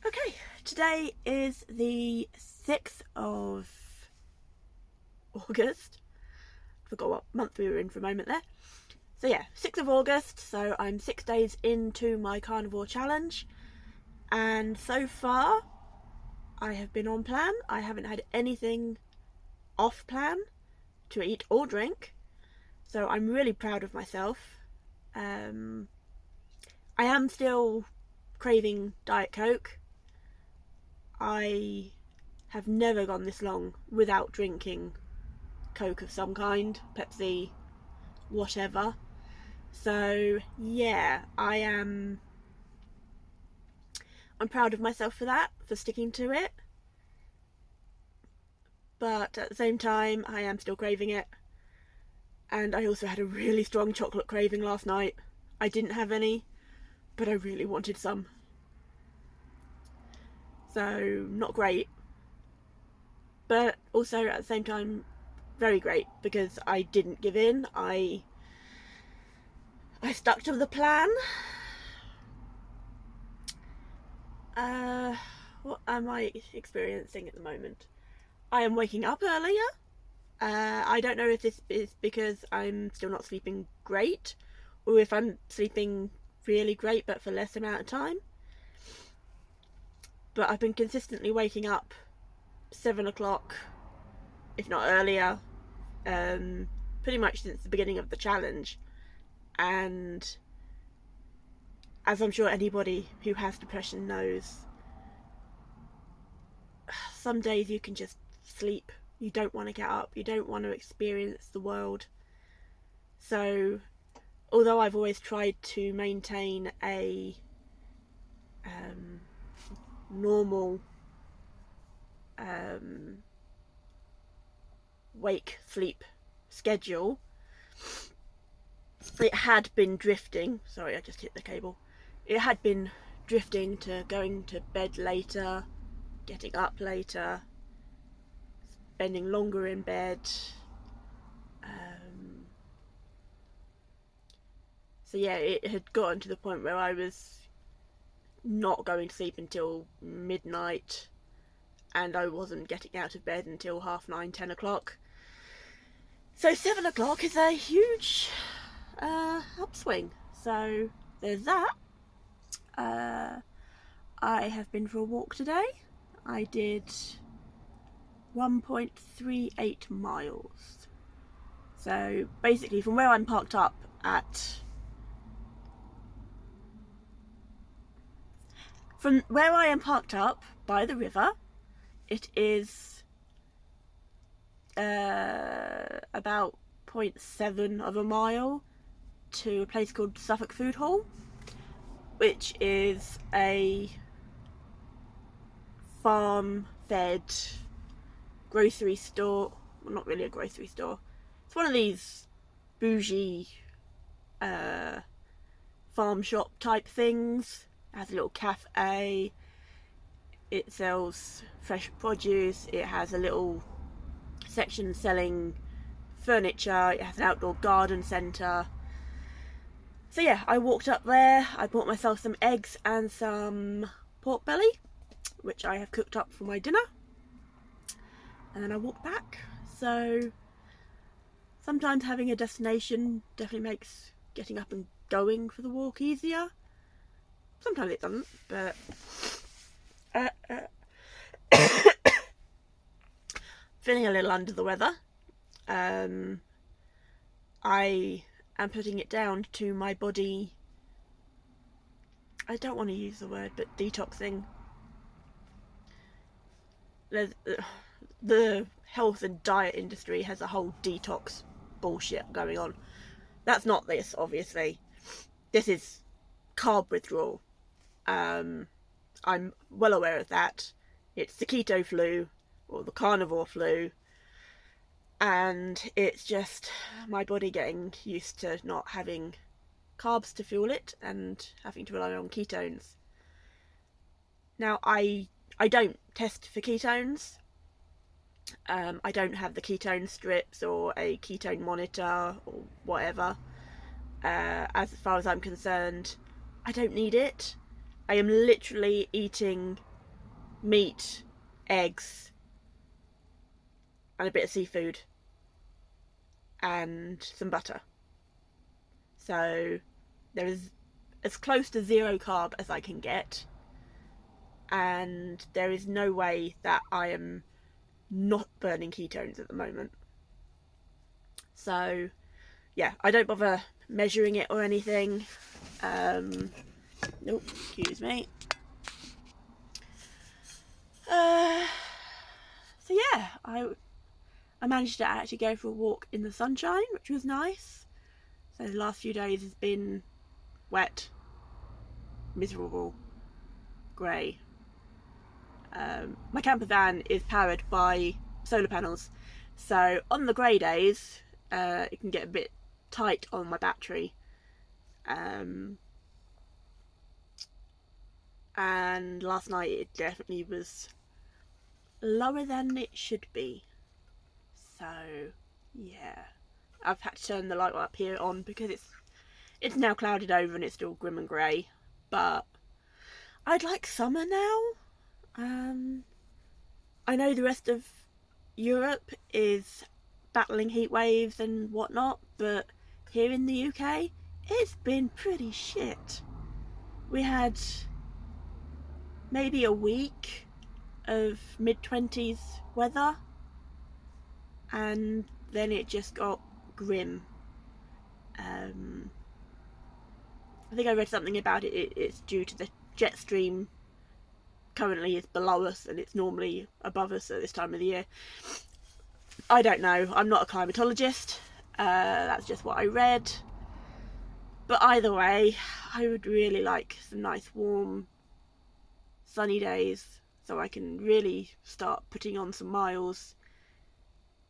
Okay, today is the 6th of August. I forgot what month we were in for a moment there. So yeah, 6th of August, so I'm 6 days into my carnivore challenge. And so far, I have been on plan. I haven't had anything off plan to eat or drink. So I'm really proud of myself. I am still craving Diet Coke. I have never gone this long without drinking Coke of some kind, Pepsi, whatever. So yeah, I'm proud of myself for that, for sticking to it. But at the same time, I am still craving it. And I also had a really strong chocolate craving last night. I didn't have any, but I really wanted some. So not great. But also at the same time, very great, because I didn't give in. I stuck to the plan. What am I experiencing at the moment? I am waking up earlier. I don't know if this is because I'm still not sleeping great, or if I'm sleeping really great but for less amount of time. But I've been consistently waking up 7 o'clock, if not earlier, pretty much since the beginning of the challenge. And as I'm sure anybody who has depression knows, some days you can just sleep. You don't want to get up. You don't want to experience the world. So, although I've always tried to maintain a normal wake sleep schedule, it had been drifting. Sorry, I just hit the cable. It had been drifting to going to bed later, getting up later, spending longer in bed. So yeah, it had gotten to the point where I was not going to sleep until midnight, and I wasn't getting out of bed until 9:30, 10 o'clock. So 7 o'clock is a huge upswing. So there's that. I have been for a walk today. I did 1.38 miles. So basically from where I'm parked up at... From where I am parked up by the river, it is about 0.7 of a mile to a place called Suffolk Food Hall, which is a farm-fed grocery store. Well, not really a grocery store. It's one of these bougie farm shop type things. It has a little cafe. It sells fresh produce. It has a little section selling furniture. It has an outdoor garden centre. So yeah, I walked up there. I bought myself some eggs and some pork belly, which I have cooked up for my dinner. And then I walked back. So sometimes having a destination definitely makes getting up and going for the walk easier. Sometimes it doesn't, but feeling a little under the weather. I am putting it down to my body. I don't want to use the word, but detoxing. The health and diet industry has a whole detox bullshit going on. That's not this, obviously. This is carb withdrawal. I'm well aware of that. It's the keto flu, or the carnivore flu, and it's just my body getting used to not having carbs to fuel it and having to rely on ketones. Now, I don't test for ketones. I don't have the ketone strips or a ketone monitor or whatever. As far as I'm concerned, I don't need it. I am literally eating meat, eggs, and a bit of seafood, and some butter. So there is as close to 0 carb as I can get, and there is no way that I am not burning ketones at the moment. So yeah, I don't bother measuring it or anything. Nope, excuse me. So yeah, I managed to actually go for a walk in the sunshine, which was nice. So the last few days has been wet, miserable, grey. My camper van is powered by solar panels, so on the grey days it can get a bit tight on my battery, and last night it definitely was lower than it should be. So yeah, I've had to turn the light up here on because it's now clouded over and it's still grim and grey, but I'd like summer now. I know the rest of Europe is battling heat waves and whatnot, but here in the UK it's been pretty shit. We had maybe a week of mid-20s weather, and then it just got grim. I think I read something about it. It's due to the jet stream currently is below us and it's normally above us at this time of the year. I don't know. I'm not a climatologist. That's just what I read. But either way, I would really like some nice warm sunny days so I can really start putting on some miles,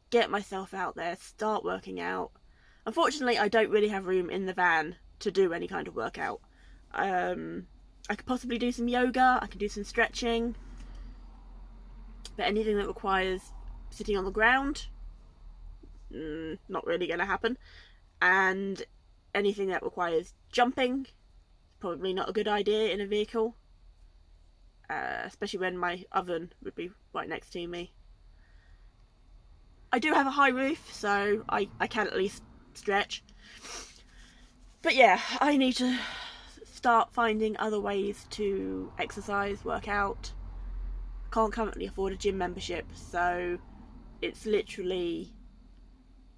get myself out there, start working out. Unfortunately, I don't really have room in the van to do any kind of workout. I could possibly do some yoga, I could do some stretching, but anything that requires sitting on the ground, not really going to happen. And anything that requires jumping, probably not a good idea in a vehicle, especially when my oven would be right next to me. I do have a high roof, so I can at least stretch. But yeah, I need to start finding other ways to exercise, work out. Can't currently afford a gym membership, so it's literally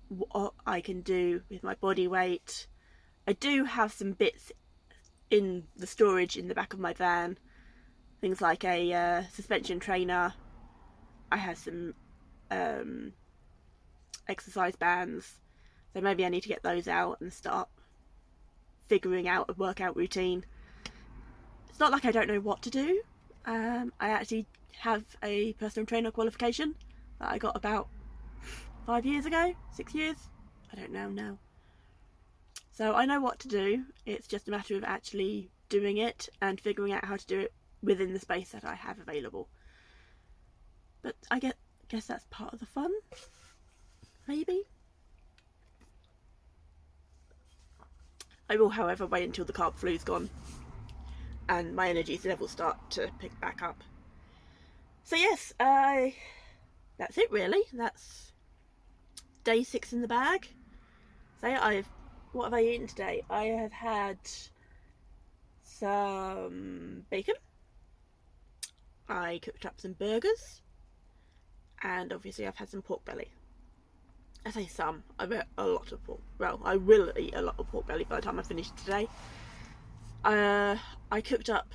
what I can do with my body weight. I do have some bits in the storage in the back of my van, things like a suspension trainer. I have some exercise bands, so maybe I need to get those out and start figuring out a workout routine. It's not like I don't know what to do. I actually have a personal trainer qualification that I got about 5 years ago, 6 years, I don't know now. So I know what to do. It's just a matter of actually doing it and figuring out how to do it within the space that I have available. But I guess that's part of the fun, maybe. I will, however, wait until the carb flu's gone and my energy levels start to pick back up. So yes, that's it really. That's day 6 in the bag. So what have I eaten today? I have had some bacon. I cooked up some burgers. And obviously I've had some pork belly. I say some, I've ate a lot of pork. Well, I will eat a lot of pork belly by the time I finish today. I cooked up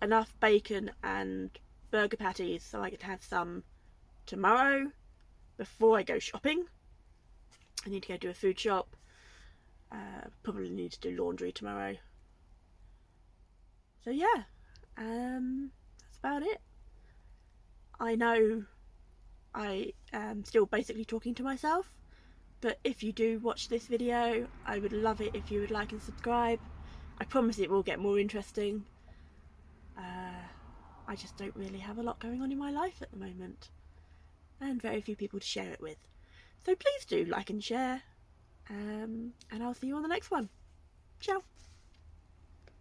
enough bacon and burger patties so I could have some tomorrow before I go shopping. I need to go do a food shop. Probably need to do laundry tomorrow. So yeah, that's about it. I know I am still basically talking to myself, but if you do watch this video, I would love it if you would like and subscribe. I promise it will get more interesting. I just don't really have a lot going on in my life at the moment, and very few people to share it with. So please do like and share, and I'll see you on the next one. Ciao.